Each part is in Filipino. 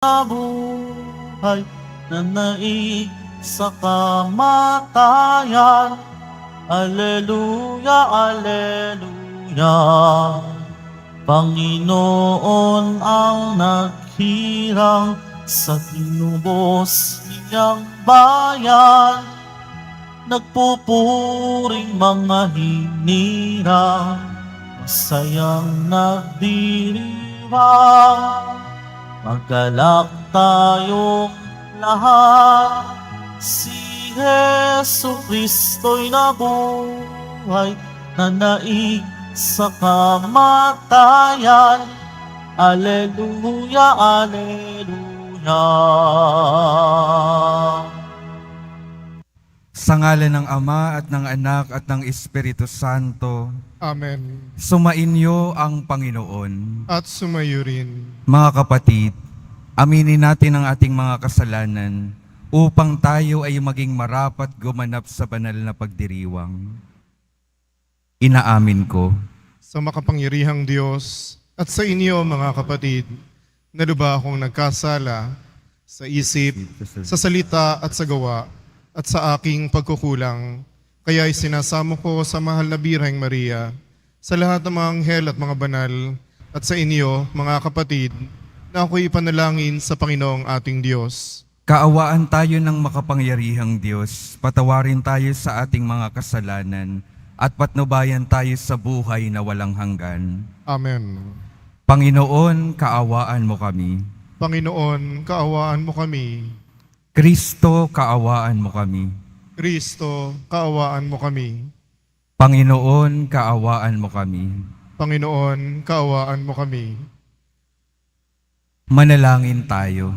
buhay na naig sa kamatayan. Alleluia, Alleluia. Panginoon ang naghirang sa tinubos niyang bayan. Nagpupuring mga hinirang, masayang nagdiriwang. Magalak tayong lahat, si Jesu Kristo'y nabuhay na naig sa kamatayan. Alleluia, Alleluia. Sa ngalan ng Ama at ng Anak at ng Espiritu Santo, Amen. sumainyo ang Panginoon. At sumayo rin. Mga kapatid, aminin natin ang ating mga kasalanan upang tayo ay maging marapat gumanap sa banal na pagdiriwang. Inaamin ko. Sa makapangyarihang Diyos at sa inyo mga kapatid, na lubha akong nagkasala sa isip, sa salita at sa gawa, at sa aking pagkukulang. Kaya isinasamo ko sa mahal na Birheng Maria, sa lahat ng mga anghel at mga banal, at sa inyo, mga kapatid, na ako'y ipanalangin sa Panginoong ating Diyos. Kaawaan tayo ng makapangyarihang Diyos, patawarin tayo sa ating mga kasalanan, at patnubayan tayo sa buhay na walang hanggan. Amen. Panginoon, kaawaan mo kami. Panginoon, kaawaan mo kami. Kristo, kaawaan mo kami. Kristo, kaawaan mo kami. Panginoon, kaawaan mo kami. Panginoon, kaawaan mo kami. Manalangin tayo.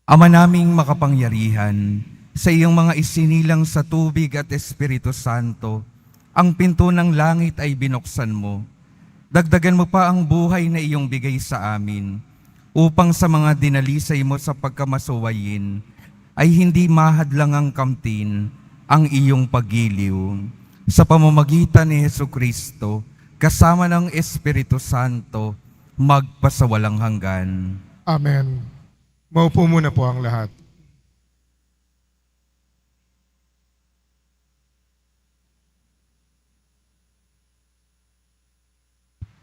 Ama naming makapangyarihan, sa iyong mga isinilang sa tubig at Espiritu Santo, ang pinto ng langit ay binuksan mo. Dagdagan mo pa ang buhay na iyong bigay sa amin, upang sa mga dinalisay mo sa pagkamasuwayin, ay hindi mahadlang ang kamtin ang iyong paggiliw. Sa pamamagitan ni Jesucristo, kasama ng Espiritu Santo, magpasawalang hanggan. Amen. Maupo muna po ang lahat.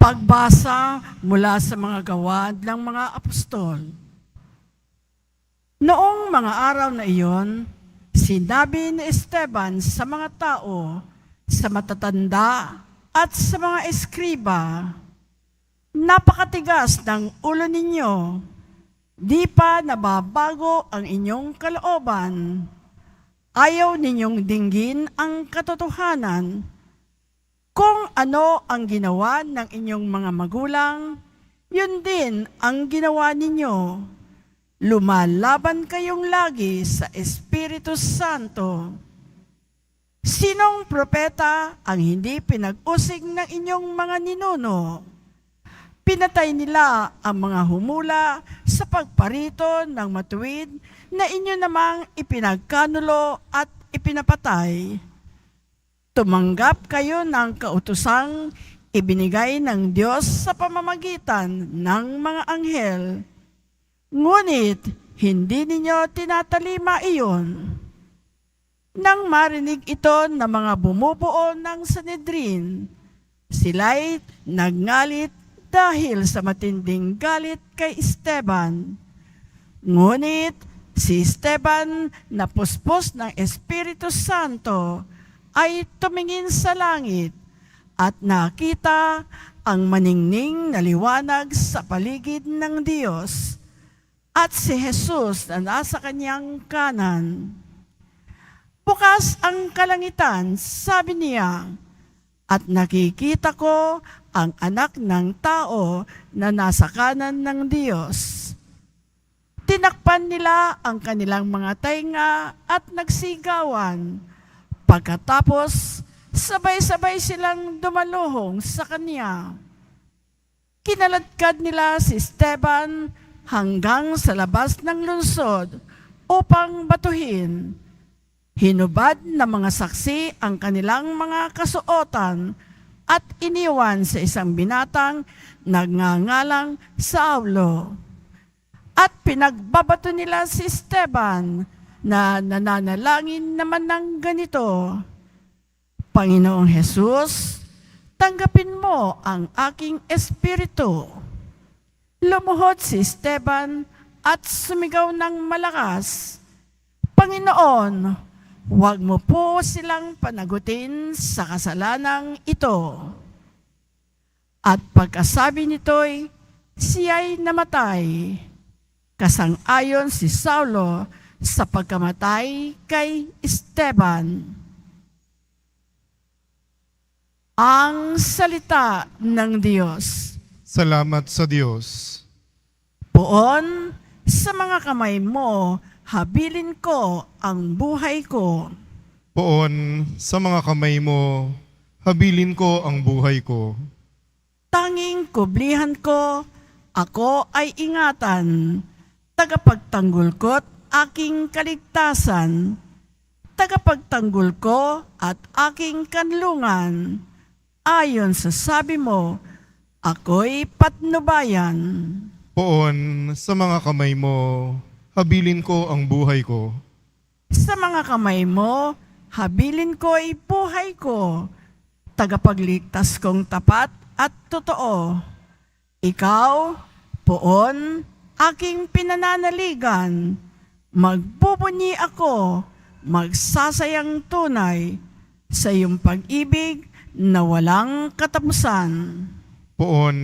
Pagbasa mula sa mga gawa ng mga apostol. Noong mga araw na iyon, sinabi ni Esteban sa mga tao, sa matatanda at sa mga eskriba, napakatigas ng ulo ninyo, di pa nababago ang inyong kalooban. Ayaw ninyong dinggin ang katotohanan. Kung ano ang ginawa ng inyong mga magulang, yun din ang ginawa ninyo. Lumalaban kayong lagi sa Espiritu Santo. Sinong propeta ang hindi pinag-usig ng inyong mga ninuno? Pinatay nila ang mga humula sa pagparito ng matuwid na inyo namang ipinagkanulo at ipinapatay. Tumanggap kayo ng kautosang ibinigay ng Diyos sa pamamagitan ng mga anghel. Ngunit hindi ninyo tinatalima iyon. Nang marinig ito ng mga bumubuo ng Sanhedrin, sila'y nagngalit dahil sa matinding galit kay Esteban. Ngunit si Esteban, na puspos ng Espiritu Santo, ay tumingin sa langit at nakita ang maningning na liwanag sa paligid ng Diyos at si Jesus na nasa kanyang kanan. Bukas ang kalangitan, sabi niya, at nakikita ko ang anak ng tao na nasa kanan ng Diyos. Tinakpan nila ang kanilang mga tainga at nagsigawan. Pagkatapos, sabay-sabay silang dumaluhong sa kanya. Kinaladkad nila si Esteban hanggang sa labas ng lungsod upang batuhin. Hinubad ng mga saksi ang kanilang mga kasuotan at iniwan sa isang binatang nagngangalang Saulo. At pinagbabato nila si Esteban na nananalangin naman ng ganito, Panginoong Jesus, tanggapin mo ang aking espiritu. Lumuhod si Esteban at sumigaw ng malakas, Panginoon, huwag mo po silang panagutin sa kasalanang ito. At pagkasabi nito'y siya'y namatay. Kasang-ayon si Saulo sa pagkamatay kay Esteban. Ang salita ng Diyos. Salamat sa Diyos. Poon, sa mga kamay mo, habilin ko ang buhay ko. Poon, sa mga kamay mo, habilin ko ang buhay ko. Tanging kublihan ko, ako ay ingatan, tagapagtanggol ko't aking kaligtasan, tagapagtanggol ko at aking kanlungan. Ayon sa sabi mo, ako'y patnubayan. Poon, sa mga kamay mo, habilin ko ang buhay ko. Sa mga kamay mo, habilin ko'y buhay ko, tagapagligtas kong tapat at totoo. Ikaw, poon, aking pinananaligan, magbubunyi ako, magsasayang tunay sa iyong pag-ibig na walang katapusan. Poon,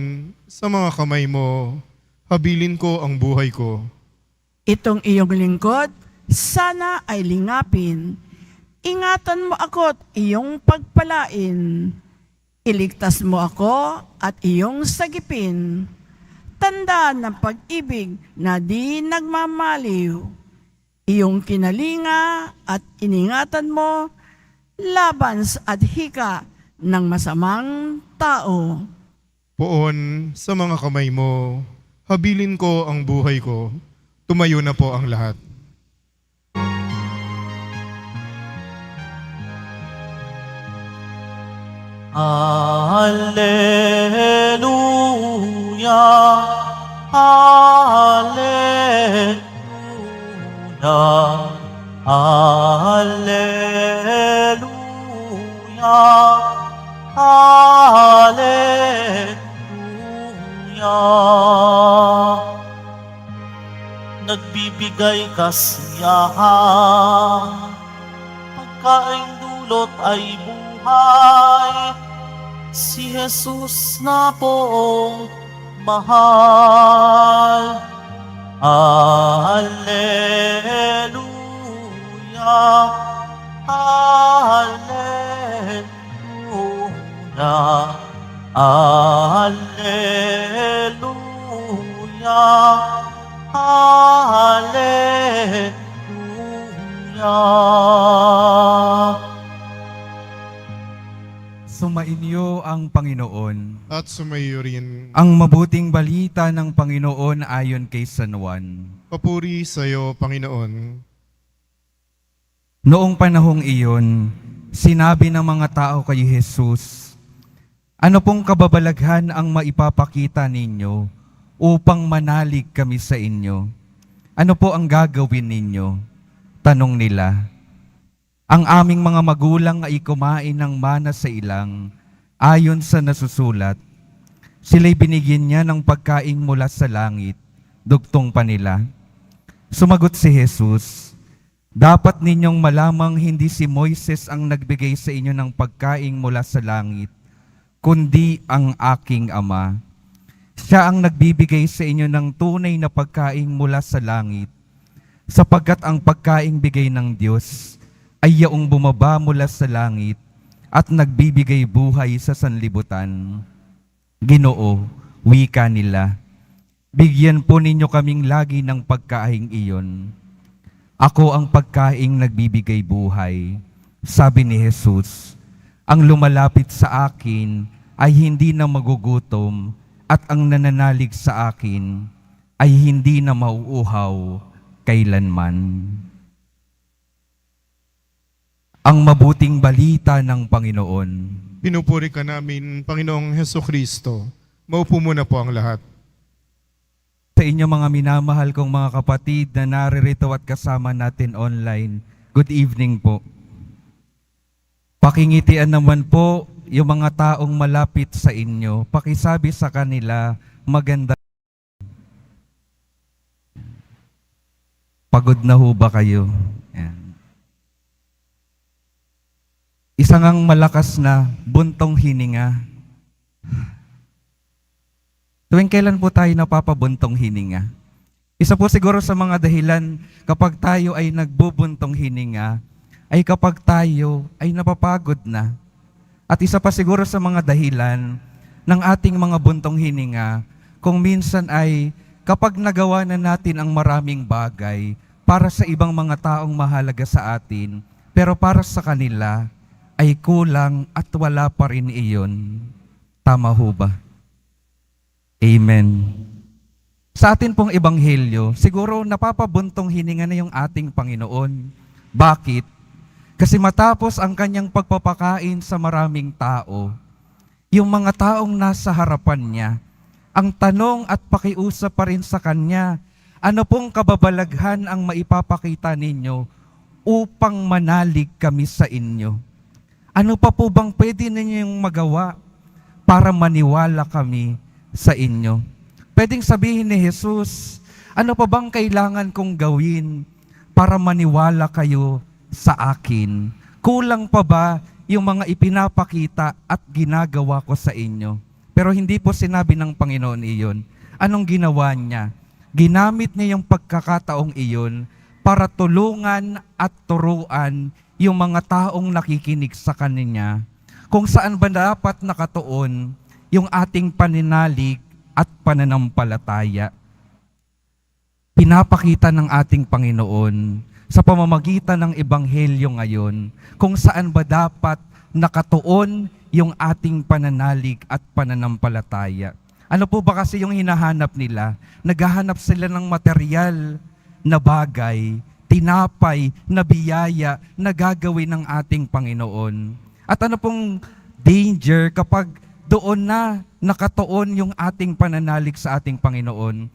sa mga kamay mo, habilin ko ang buhay ko. Itong iyong lingkod, sana ay lingapin. Ingatan mo ako't iyong pagpalain. Iligtas mo ako at iyong sagipin. Tanda ng pag-ibig na di nagmamaliw. Iyong kinalinga at iningatan mo laban sa adhika ng masamang tao. Poon, sa mga kamay mo, habilin ko ang buhay ko. Tumayo na po ang lahat. Alleluia, Alleluia, Alleluia, Alleluia. Nagbibigay kasiyahan, pagkaing dulot ay buhay, si Jesus na poong mahal. Alleluia, Alleluia, Alleluia, Alleluia. Sumainyo ang Panginoon. At sumayo rin. Ang mabuting balita ng Panginoon ayon kay San Juan. Papuri sa iyo, Panginoon. Noong panahong iyon, sinabi ng mga tao kay Jesus, ano pong kababalaghan ang maipapakita ninyo upang manalig kami sa inyo? Ano po ang gagawin ninyo? Tanong nila. Ang aming mga magulang ay kumain ng mana sa ilang, ayon sa nasusulat. Sila'y binigyan niya ng pagkain mula sa langit, dugtong pa nila. Sumagot si Jesus, dapat ninyong malamang hindi si Moises ang nagbigay sa inyo ng pagkain mula sa langit, kundi ang aking Ama. Siya ang nagbibigay sa inyo ng tunay na pagkain mula sa langit, sapagkat ang pagkain bigay ng Diyos ay yaong bumaba mula sa langit at nagbibigay buhay sa sanlibutan. Ginoo, wika nila, bigyan po ninyo kaming lagi ng pagkaing iyon. Ako ang pagkaing nagbibigay buhay. Sabi ni Jesus, ang lumalapit sa akin ay hindi na magugutom at ang nananalig sa akin ay hindi na mauuhaw kailanman. Ang mabuting balita ng Panginoon. Pinupuri ka namin, Panginoong Heso Kristo. Maupo muna po ang lahat. Sa inyo mga minamahal kong mga kapatid na naririto at kasama natin online, good evening po. Pakingitian naman po yung mga taong malapit sa inyo. Pakisabi sa kanila, maganda. Pagod na ho ba kayo? Yan. Isa ngang malakas na buntong hininga. Tuwing kailan po tayo napapabuntong hininga? Isa po siguro sa mga dahilan kapag tayo ay nagbubuntong hininga, ay kapag tayo ay napapagod na. At isa pa siguro sa mga dahilan ng ating mga buntong hininga, kung minsan ay kapag nagawa na natin ang maraming bagay para sa ibang mga taong mahalaga sa atin, pero para sa kanila ay kulang at wala pa rin iyon. Tama ho ba? Amen. Sa atin pong ebanghelyo, siguro napapabuntong hininga na yung ating Panginoon. Bakit? Kasi matapos ang kanyang pagpapakain sa maraming tao, yung mga taong nasa harapan niya, ang tanong at pakiusap pa rin sa kanya, ano pong kababalaghan ang maipapakita ninyo upang manalig kami sa inyo? Ano pa po bang pwede ninyong magawa para maniwala kami sa inyo? Pwedeng sabihin ni Jesus, ano pa bang kailangan kong gawin para maniwala kayo sa akin? Kulang pa ba yung mga ipinapakita at ginagawa ko sa inyo? Pero hindi po sinabi ng Panginoon iyon. Anong ginawa niya? Ginamit niya yung pagkakataong iyon para tulungan at turuan yung mga taong nakikinig sa kanya kung saan ba dapat nakatuon yung ating paninalig at pananampalataya. Pinapakita ng ating Panginoon sa pamamagitan ng Ebanghelyo ngayon kung saan ba dapat nakatuon yung ating pananalig at pananampalataya. Ano po ba kasi yung hinahanap nila? Naghahanap sila ng material na bagay, tinapay, na biyaya na gagawin ng ating Panginoon. At ano pong danger kapag doon na nakatuon yung ating pananalig sa ating Panginoon?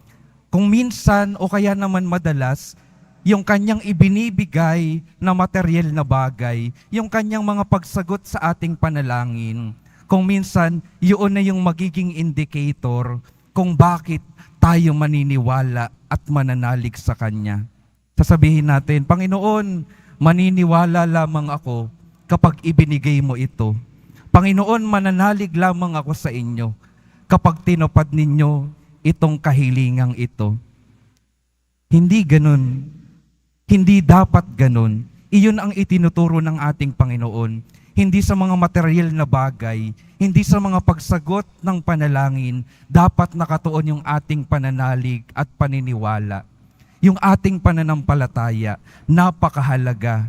Kung minsan o kaya naman madalas, yung kanyang ibinibigay na material na bagay, yung kanyang mga pagsagot sa ating panalangin, kung minsan, yun na yung magiging indicator kung bakit tayo maniniwala at mananalig sa Kanya. Sasabihin natin, Panginoon, maniniwala lamang ako kapag ibinigay mo ito. Panginoon, mananalig lamang ako sa inyo kapag tinupad ninyo itong kahilingang ito. Hindi ganun. Hindi dapat ganun. Iyon ang itinuturo ng ating Panginoon. Hindi sa mga material na bagay, hindi sa mga pagsagot ng panalangin, dapat nakatuon yung ating pananalig at paniniwala. Yung ating pananampalataya, napakahalaga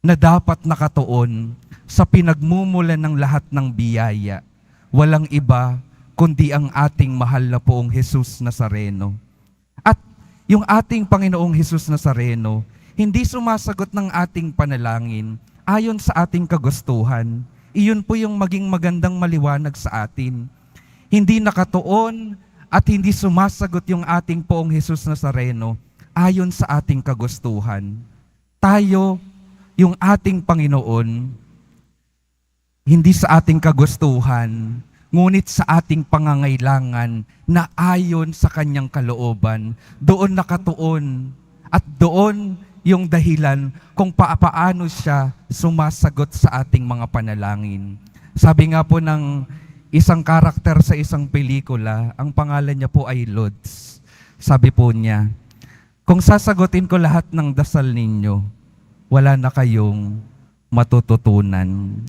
na dapat nakatuon sa pinagmumulan ng lahat ng biyaya. Walang iba kundi ang ating mahal na poong Jesus Nazareno. At yung ating Panginoong Jesus Nazareno, hindi sumasagot ng ating panalangin ayon sa ating kagustuhan. Iyon po yung maging magandang maliwanag sa atin. Hindi nakatuon at hindi sumasagot yung ating poong Jesus Nazareno ayon sa ating kagustuhan. Tayo, yung ating Panginoon, hindi sa ating kagustuhan, ngunit sa ating pangangailangan na ayon sa kanyang kalooban, doon nakatuon at doon yung dahilan kung paano siya sumasagot sa ating mga panalangin. Sabi nga po ng isang karakter sa isang pelikula, ang pangalan niya po ay Lods. Sabi po niya, kung sasagutin ko lahat ng dasal ninyo, wala na kayong matututunan.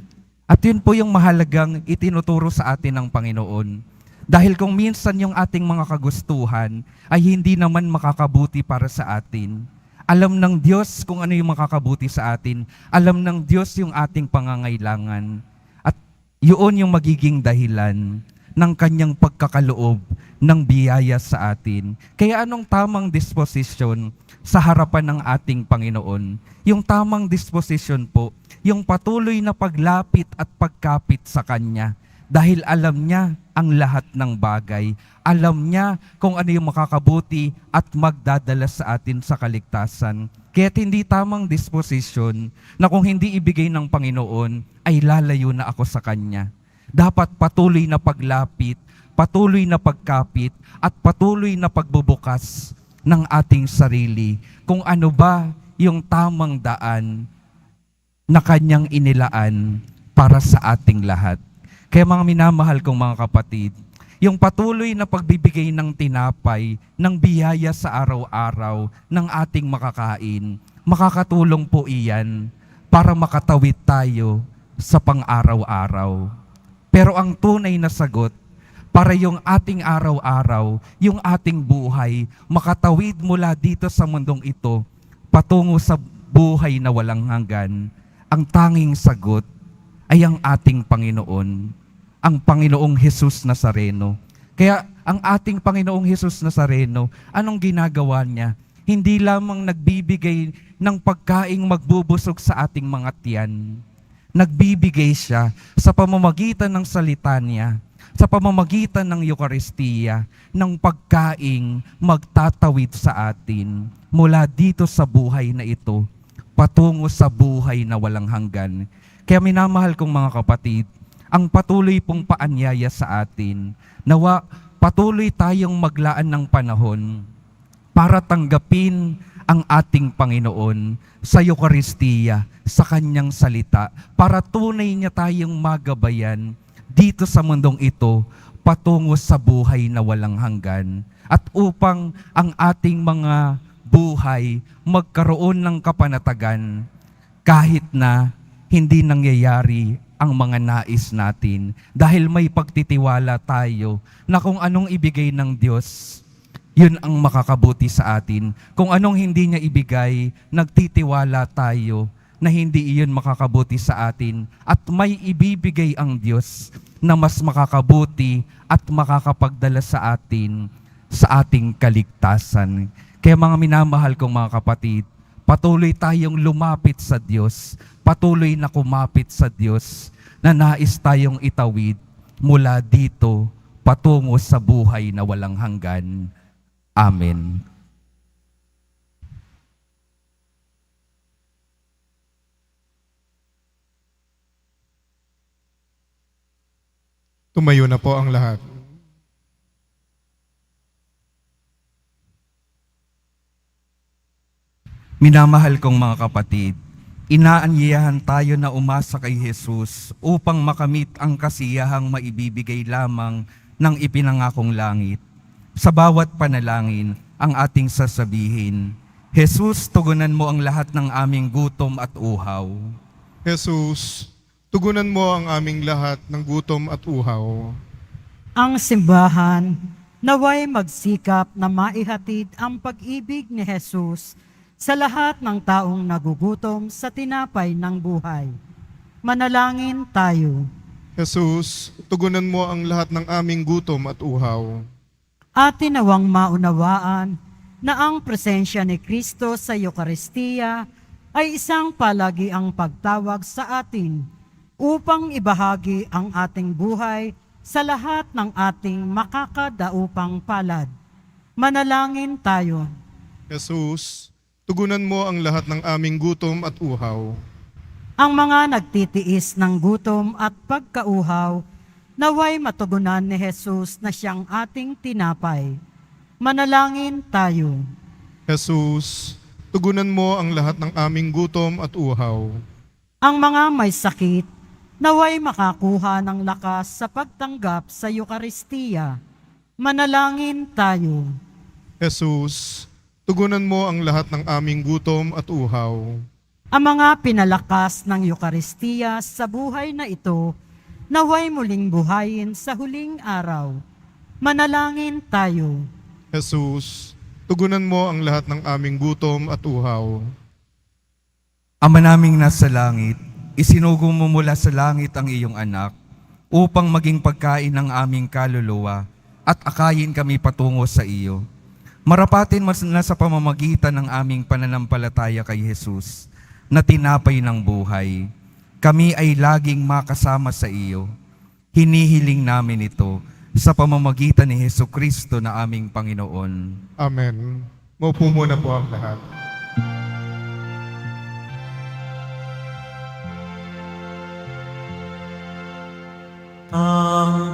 At yun po yung mahalagang itinuturo sa atin ng Panginoon. Dahil kung minsan yung ating mga kagustuhan ay hindi naman makakabuti para sa atin, alam ng Diyos kung ano yung makakabuti sa atin. Alam ng Diyos yung ating pangangailangan. At yun yung magiging dahilan ng kanyang pagkakaloob ng biyaya sa atin. Kaya anong tamang disposisyon sa harapan ng ating Panginoon? Yung tamang disposisyon po, yung patuloy na paglapit at pagkapit sa Kanya. Dahil alam niya ang lahat ng bagay. Alam niya kung ano yung makakabuti at magdadala sa atin sa kaligtasan. Kaya't hindi tamang disposisyon na kung hindi ibigay ng Panginoon, ay lalayo na ako sa Kanya. Dapat patuloy na paglapit, patuloy na pagkapit, at patuloy na pagbubukas ng ating sarili kung ano ba yung tamang daan na Kanyang inilaan para sa ating lahat. Kaya mga minamahal kong mga kapatid, yung patuloy na pagbibigay ng tinapay, ng biyaya sa araw-araw ng ating makakain, makakatulong po iyan para makatawid tayo sa pang-araw-araw. Pero ang tunay na sagot, para yung ating araw-araw, yung ating buhay, makatawid mula dito sa mundong ito, patungo sa buhay na walang hanggan, ang tanging sagot ay ang ating Panginoon, ang Panginoong Jesus Nazareno. Kaya ang ating Panginoong Jesus Nazareno, anong ginagawa niya? Hindi lamang nagbibigay ng pagkaing magbubusog sa ating mga tiyan. Nagbibigay siya sa pamamagitan ng salita niya, sa pamamagitan ng Eucharistia, ng pagkaing magtatawid sa atin mula dito sa buhay na ito, patungo sa buhay na walang hanggan. Kaya minamahal kong mga kapatid, ang patuloy pong paanyaya sa atin, nawa patuloy tayong maglaan ng panahon para tanggapin ang ating Panginoon sa Eucharistia, sa Kanyang salita, para tunay niya tayong magabayan dito sa mundong ito, patungo sa buhay na walang hanggan. At upang ang ating mga buhay magkaroon ng kapanatagan, kahit na hindi nangyayari ang mga nais natin, dahil may pagtitiwala tayo na kung anong ibigay ng Diyos, yun ang makakabuti sa atin. Kung anong hindi niya ibigay, nagtitiwala tayo na hindi iyon makakabuti sa atin, at may ibibigay ang Diyos na mas makakabuti at makakapagdala sa atin sa ating kaligtasan. Kaya mga minamahal kong mga kapatid, patuloy tayong lumapit sa Diyos, patuloy na kumapit sa Diyos, na nais tayong itawid mula dito patungo sa buhay na walang hanggan. Amen. Tumayo na po ang lahat. Minamahal kong mga kapatid, inaanyayahan tayo na umasa kay Jesus upang makamit ang kasiyahang maibibigay lamang ng ipinangakong langit. Sa bawat panalangin, ang ating sasabihin, Jesus, tugunan mo ang lahat ng aming gutom at uhaw. Jesus, tugunan mo ang aming lahat ng gutom at uhaw. Ang simbahan naway magsikap na maihatid ang pag-ibig ni Jesus sa lahat ng taong nagugutom sa tinapay ng buhay. Manalangin tayo. Jesus, tugunan mo ang lahat ng aming gutom at uhaw. Atin nawang maunawaan na ang presensya ni Kristo sa Eucharistia ay isang palagiang pagtawag sa atin upang ibahagi ang ating buhay sa lahat ng ating makakadaupang palad. Manalangin tayo. Jesus, tugunan mo ang lahat ng aming gutom at uhaw. Ang mga nagtitiis ng gutom at pagkauhaw, naway matugunan ni Jesus na siyang ating tinapay. Manalangin tayo. Jesus, tugunan mo ang lahat ng aming gutom at uhaw. Ang mga may sakit, naway makakuha ng lakas sa pagtanggap sa Eucharistia. Manalangin tayo. Jesus, tugunan mo ang lahat ng aming gutom at uhaw. Ang mga pinalakas ng Eucharistia sa buhay na ito, naway muling buhayin sa huling araw. Manalangin tayo. Jesus, tugunan mo ang lahat ng aming gutom at uhaw. Ama naming nasa langit, isinugo mo mula sa langit ang iyong anak upang maging pagkain ng aming kaluluwa at akayin kami patungo sa iyo. Marapatin mo na sa pamamagitan ng aming pananampalataya kay Jesus na tinapay ng buhay. Kami ay laging makasama sa iyo. Hinihiling namin ito sa pamamagitan ni Jesucristo na aming Panginoon. Amen. Maupo muna po ang lahat.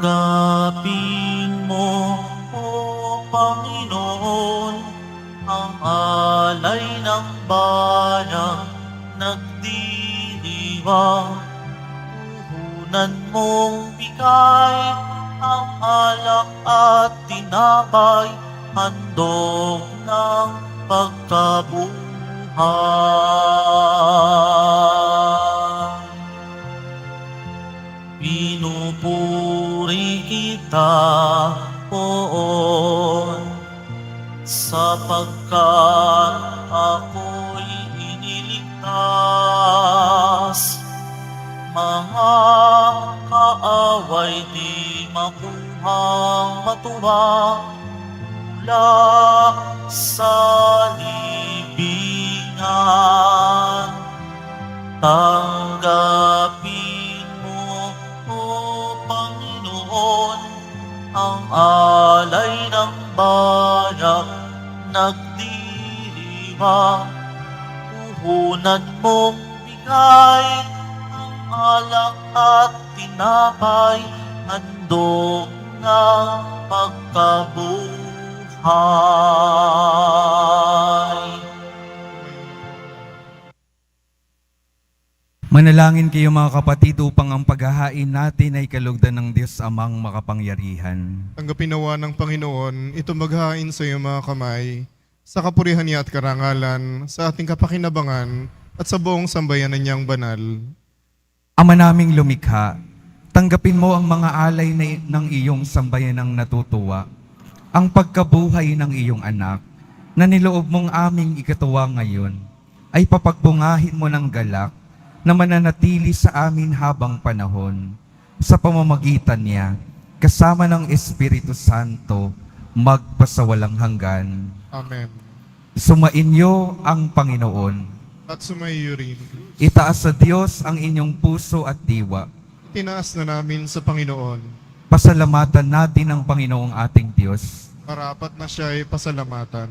Tanggapin mo, O Panginoon, ang alay ng bayang nagdiriwang. Puhunan mong bigay ang alak at tinapay, handog ng pagkabuhay. Pinupuri kita, Poon, sapagkat ako'y iniligtas. Mga kaaway di makuhang matuwa mula sa libingan. Tanggapin mo, O Panginoon, ang alay ng bayak nagdiriwang. Puhunan mong bigay ang alak at tinapay, handog ng pagkabuhay. Manalangin kayo mga kapatid upang ang paghahain natin ay kalugdan ng Diyos Amang makapangyarihan. Tanggapin nawa ng Panginoon ito maghain sa iyong mga kamay, sa kapurihan niya at karangalan, sa ating kapakinabangan at sa buong sambayanan niyang banal. Ama naming lumikha, tanggapin mo ang mga alay ng iyong sambayanang natutuwa, ang pagkabuhay ng iyong anak, na niloob mong aming ikatuwa ngayon, ay papagbungahin mo ng galak na mananatili sa amin habang panahon. Sa pamamagitan niya, kasama ng Espiritu Santo, magpasawalang hanggan. Amen. Sumainyo ang Panginoon. At sumayo rin. Itaas sa Diyos ang inyong puso at diwa. Tinaas na namin sa Panginoon. Pasalamatan natin ang Panginoong ating Diyos. Marapat na siya ay pasalamatan.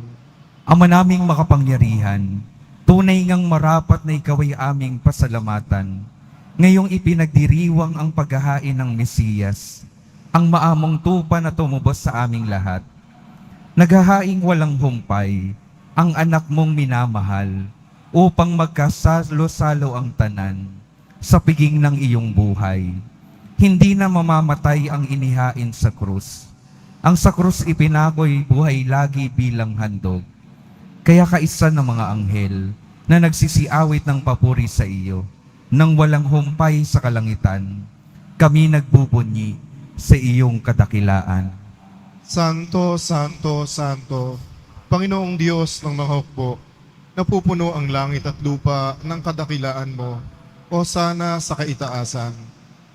Ama naming makapangyarihan, tunay ngang marapat na ikaw ay aming pasalamatan. Ngayong ipinagdiriwang ang paghahain ng Mesiyas, ang maamong tupa na tumubos sa aming lahat. Naghahaing walang humpay, ang anak mong minamahal, upang magkasalo-salo ang tanan sa piging ng iyong buhay. Hindi na mamamatay ang inihain sa krus. Ang sa krus ipinako'y buhay lagi bilang handog. Kaya kaisa ng mga anghel na nagsisiawit ng papuri sa iyo, nang walang humpay sa kalangitan, kami nagbubunyi sa iyong kadakilaan. Santo, Santo, Santo, Panginoong Diyos ng mga hukbo, napupuno ang langit at lupa ng kadakilaan mo, o sana sa kaitaasan.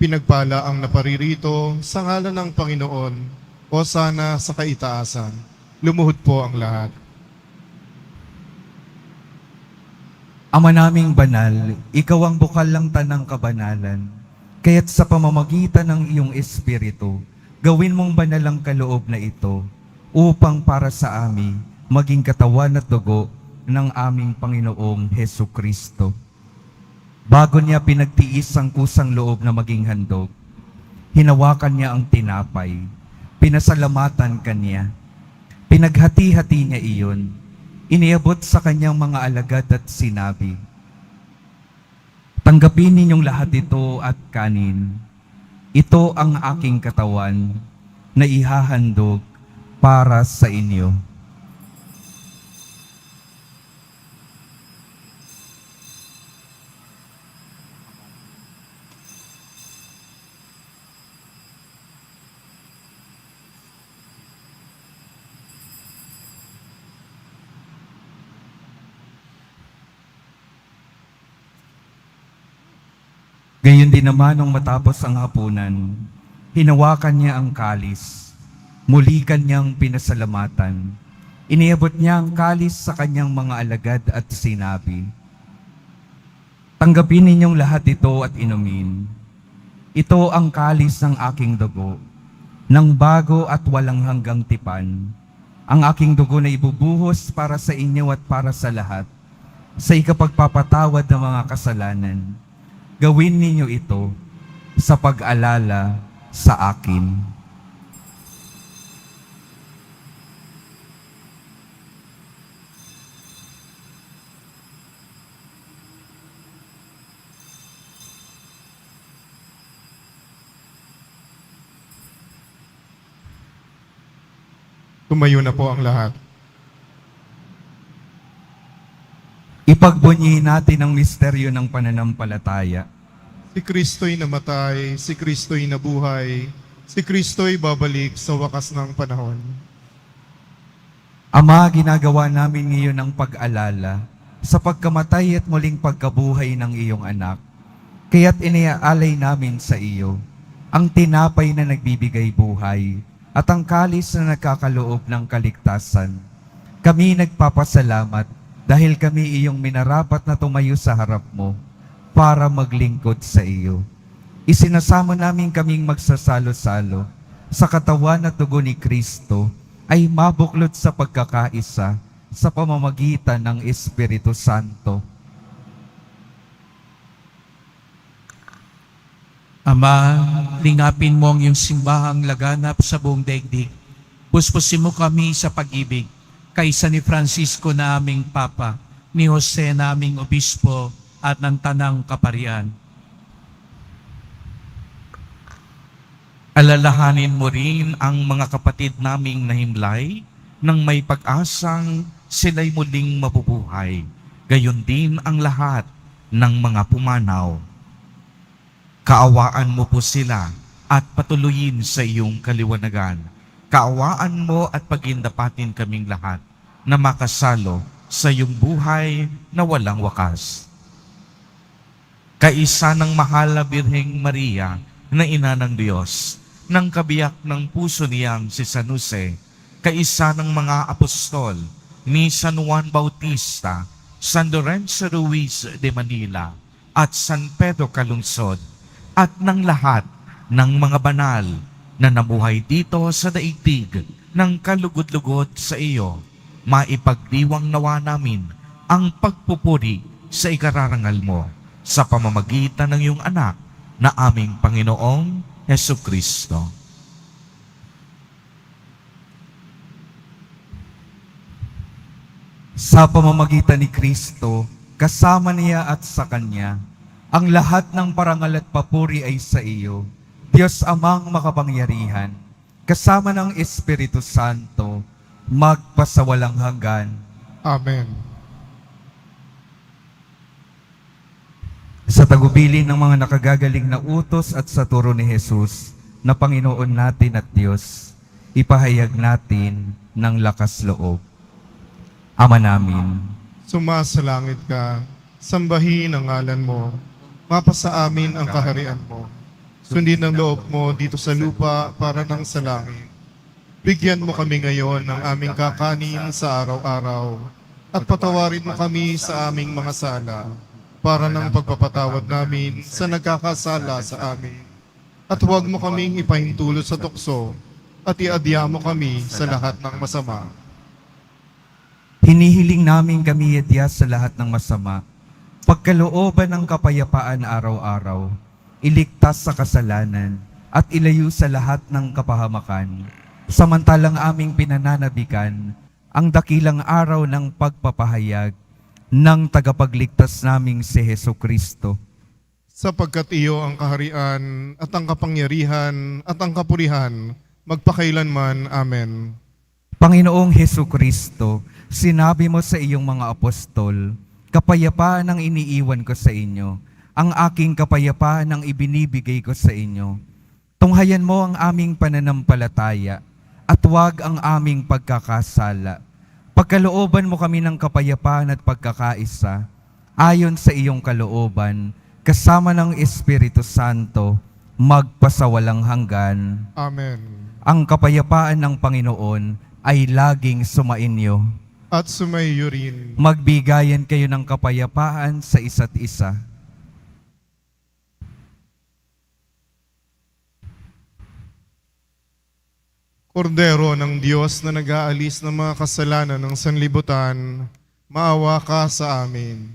Pinagpala ang naparirito sa ngalan ng Panginoon, o sana sa kaitaasan. Lumuhod po ang lahat. Ama naming banal, ikaw ang bukal ng tanang kabanalan. Kaya't sa pamamagitan ng iyong Espiritu, gawin mong banal ang kaloob na ito, upang para sa amin maging katawan at dugo ng aming Panginoong Hesukristo. Bago niya pinagtiis ang kusang loob na maging handog, hinawakan niya ang tinapay, pinasalamatan kanya, pinaghati-hati niya iyon, iniabot sa kanyang mga alagad at sinabi, "Tanggapin ninyong lahat ito at kanin. Ito ang aking katawan na ihahandog para sa inyo." Gayon din naman nung matapos ang hapunan, hinawakan niya ang kalis. Muli kanyang pinasalamatan. Iniabot niya ang kalis sa kanyang mga alagad at sinabi, "Tanggapin ninyong lahat ito at inumin. Ito ang kalis ng aking dugo, ng bago at walang hanggang tipan. Ang aking dugo na ibubuhos para sa inyo at para sa lahat, sa ikapagpapatawad ng mga kasalanan. Gawin ninyo ito sa pag-alala sa akin." Tumayo na po ang lahat. Ipagbunyi natin ang misteryo ng pananampalataya. Si Kristo'y namatay, si Kristo'y nabuhay, si Kristo'y babalik sa wakas ng panahon. Ama, ginagawa namin ngayon ang pag-alala sa pagkamatay at muling pagkabuhay ng iyong anak. Kaya't iniaalay namin sa iyo ang tinapay na nagbibigay buhay at ang kalis na nagkakaloob ng kaligtasan. Kami nagpapasalamat dahil kami iyong minarapat na tumayo sa harap mo para maglingkod sa iyo. Isinasamo namin kaming magsasalo-salo sa katawan at dugo ni Kristo ay mabuklod sa pagkakaisa sa pamamagitan ng Espiritu Santo. Ama, lingapin mo ang iyong simbahang laganap sa buong daigdig. Puspusin mo kami sa pag-ibig, kaysa ni Francisco na aming Papa, ni Jose na aming Obispo, at ng Tanang Kaparian. Alalahanin mo rin ang mga kapatid naming nahimlay nang may pag-asang sila'y muling mabubuhay. Gayon din ang lahat ng mga pumanaw. Kaawaan mo po sila at patuloyin sa iyong kaliwanagan. Kaawaan mo at pagindapatin kaming lahat na makasalo sa iyong buhay na walang wakas. Kaisa ng mahal na Birheng Maria na ina ng Diyos, ng kabiyak ng puso niyang si San Jose, kaisa ng mga apostol ni San Juan Bautista, San Lorenzo Ruiz de Manila, at San Pedro Calungsod, at ng lahat ng mga banal na namuhay dito sa daigdig ng kalugod-lugod sa iyo, maipagdiwang nawa namin ang pagpupuri sa ikararangal mo sa pamamagitan ng iyong anak na aming Panginoong Hesukristo. Sa pamamagitan ni Kristo, kasama niya at sa Kanya, ang lahat ng parangal at papuri ay sa iyo, Diyos Amang makapangyarihan, kasama ng Espiritu Santo, magpasawalang hanggan. Amen. Sa tagubilin ng mga nakagagaling na utos at sa turo ni Jesus, na Panginoon natin at Diyos, ipahayag natin ng lakas loob. Ama namin, Sumasalangit ka, sambahin ang ngalan mo, mapasa amin ang kaharian mo. Sundin ang loob mo dito sa lupa para nang sa langit. Bigyan mo kami ngayon ng aming kakanin sa araw-araw at patawarin mo kami sa aming mga sala para ng pagpapatawad namin sa nagkakasala sa amin. At huwag mo kaming ipahintulot sa tukso at iadya mo kami sa lahat ng masama. hinihiling namin kami yadya sa lahat ng masama, pagkalooban ng kapayapaan araw-araw, iligtas sa kasalanan, at ilayo sa lahat ng kapahamakan, samantalang aming pinananabikan ang dakilang araw ng pagpapahayag ng tagapagligtas naming si Hesukristo. Sapagkat iyo ang kaharian at ang kapangyarihan at ang kapurihan magpakailanman. Amen. Panginoong Hesukristo, sinabi mo sa iyong mga apostol, kapayapaan ang iniiwan ko sa inyo, ang aking kapayapaan ang ibinibigay ko sa inyo. Tunghayan mo ang aming pananampalataya at huwag ang aming pagkakasala. Pagkalooban mo kami ng kapayapaan at pagkakaisa, ayon sa iyong kalooban, kasama ng Espiritu Santo, magpasawalang hanggan. Amen. Ang kapayapaan ng Panginoon ay laging sumainyo. At sumaiyo rin. Magbigayan kayo ng kapayapaan sa isa't isa. Kordero ng Diyos na nag-aalis ng mga kasalanan ng sanlibutan, maawa ka sa amin.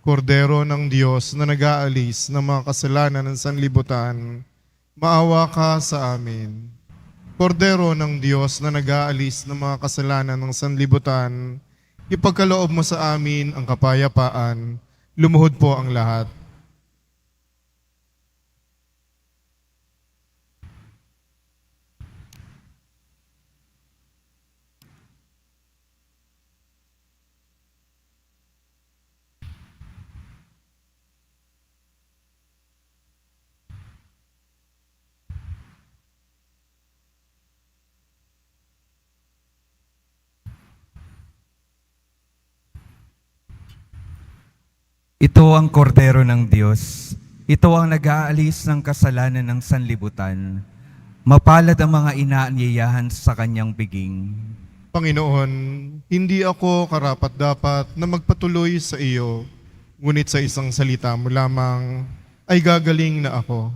Kordero ng Diyos na nag-aalis ng mga kasalanan ng sanlibutan, maawa ka sa amin. Kordero ng Diyos na nag-aalis ng mga kasalanan ng sanlibutan, ipagkaloob mo sa amin ang kapayapaan. Lumuhod po ang lahat. Ito ang kordero ng Diyos. Ito ang nag-aalis ng kasalanan ng sanlibutan. Mapalad ang mga inaanyayahan sa kanyang biging. Panginoon, hindi ako karapat-dapat na magpatuloy sa iyo, ngunit sa isang salita mo lamang ay gagaling na ako.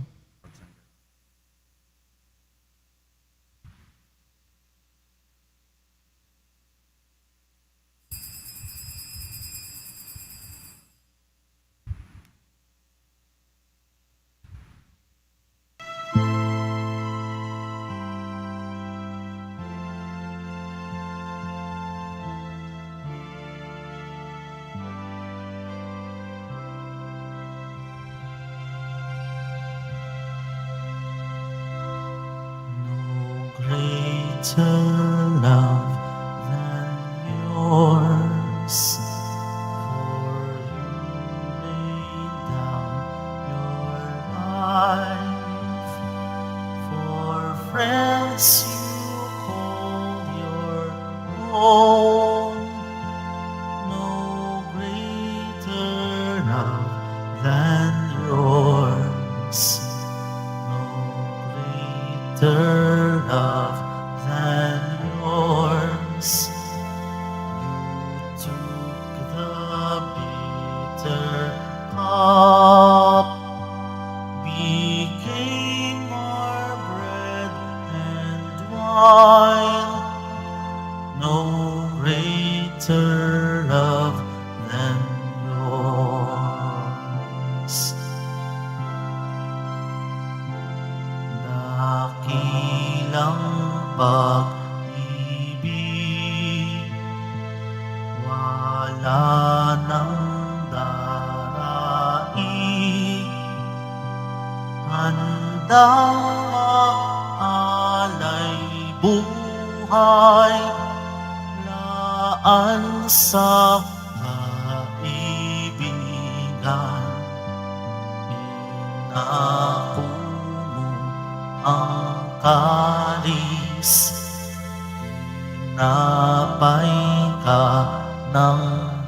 Greater love than yours, for you laid down your life for friends you call your own. No greater love than yours, no greater love than yours. You took the bitter cup, became our bread and wine. No greater love than yours. Dakilang pag-ibig, wala nang daraig, handang maalay buhay, laan sa kaibigan. Inako mo ang kalis, tinapay ka ng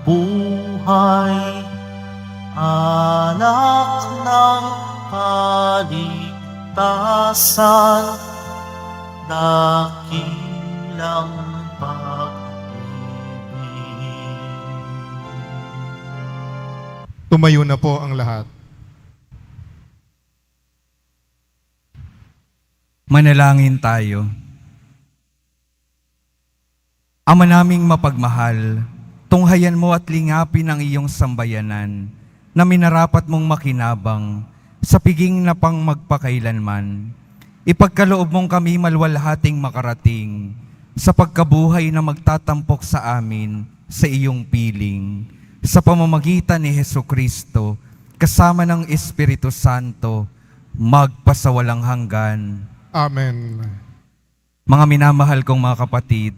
buhay, alak ng kaligtasan, dakilang pag-ibig. Tumayo na po ang lahat. Manalangin tayo. Ama naming mapagmahal, tunghayan mo at lingapin ang iyong sambayanan na minarapat mong makinabang sa piging na pang magpakailanman. Ipagkaloob mong kami malwalhating makarating sa pagkabuhay na magtatampok sa amin sa iyong piling. Sa pamamagitan ni Hesukristo, kasama ng Espiritu Santo, magpasawalang hanggan. Amen. Mga minamahal kong mga kapatid,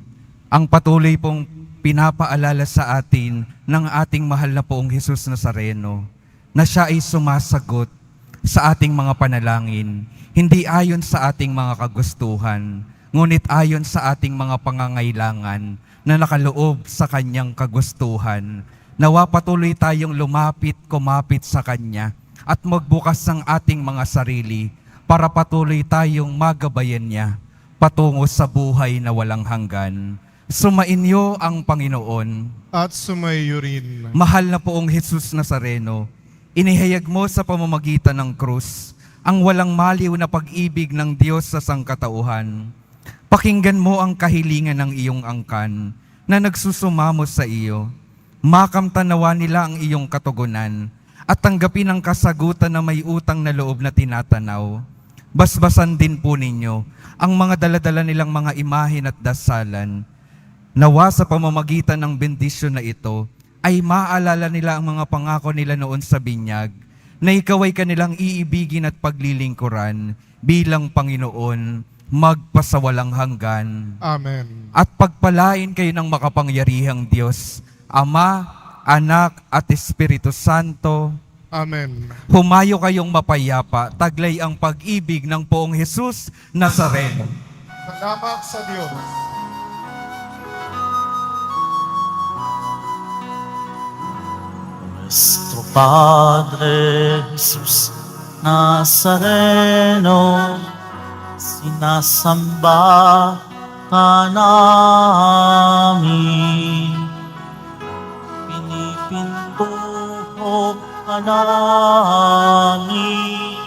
ang patuloy pong pinapaalala sa atin ng ating mahal na Poong Hesus Nazareno na siya ay sumasagot sa ating mga panalangin, hindi ayon sa ating mga kagustuhan, ngunit ayon sa ating mga pangangailangan na nakaloob sa kanyang kagustuhan. Nawa patuloy tayong kumapit sa Kanya at magbukas ng ating mga sarili para patuloy tayong magabayan niya, patungo sa buhay na walang hanggan. Sumainyo ang Panginoon. At sumayo rin. Mahal na poong Jesus Nazareno, inihayag mo sa pamamagitan ng krus ang walang maliw na pag-ibig ng Diyos sa sangkatauhan. Pakinggan mo ang kahilingan ng iyong angkan na nagsusumamo sa iyo. Makamtanawa nila ang iyong katugunan at tanggapin ang kasagutan na may utang na loob na tinatanaw. Basbasan din po ninyo ang mga daladala nilang mga imahin at dasalan. Nawa sa pamamagitan ng bendisyon na ito ay maalala nila ang mga pangako nila noon sa binyag na ikaw ay kanilang iibigin at paglilingkuran bilang Panginoon magpasawalang hanggan. Amen. At pagpalain kayo ng makapangyarihang Diyos, Ama, Anak at Espiritu Santo. Amen. Humayo kayong mapayapa, taglay ang pag-ibig ng poong Jesus Nazareno. Salamat sa Diyos. Nuestro Padre Jesus Nazareno, sinasamba ka namin. Pinipintuho ka namin.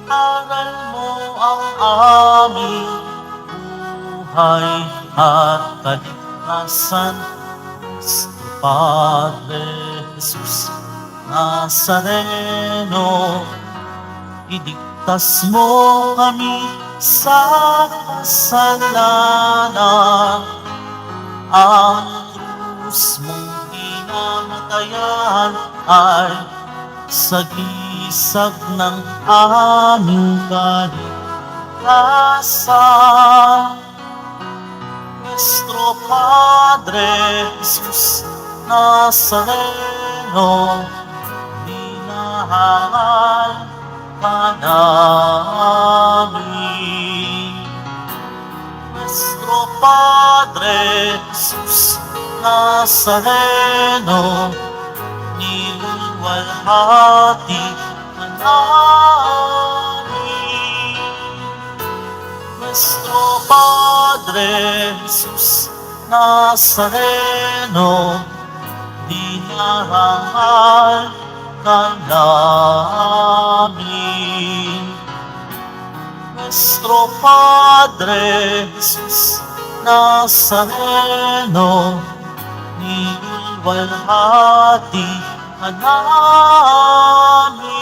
Aral mo ang aming buhay at kaligtasan. Nuestro Padre Jesus Nazareno, iligtas mo kami sa kasalanan. Ang krus mong pinamatayan ay sagisag ng aming kaligtasan. Nuestro Padre Jesus Nazareno, minahal ka namin. Nuestro Padre Jesus Nazareno, niluwalhati ka namin. Nuestro Padre Jesus Nazareno, dinarangal ka namin. Nuestro Padre Jesus Nazareno, niluwalhati ka namin.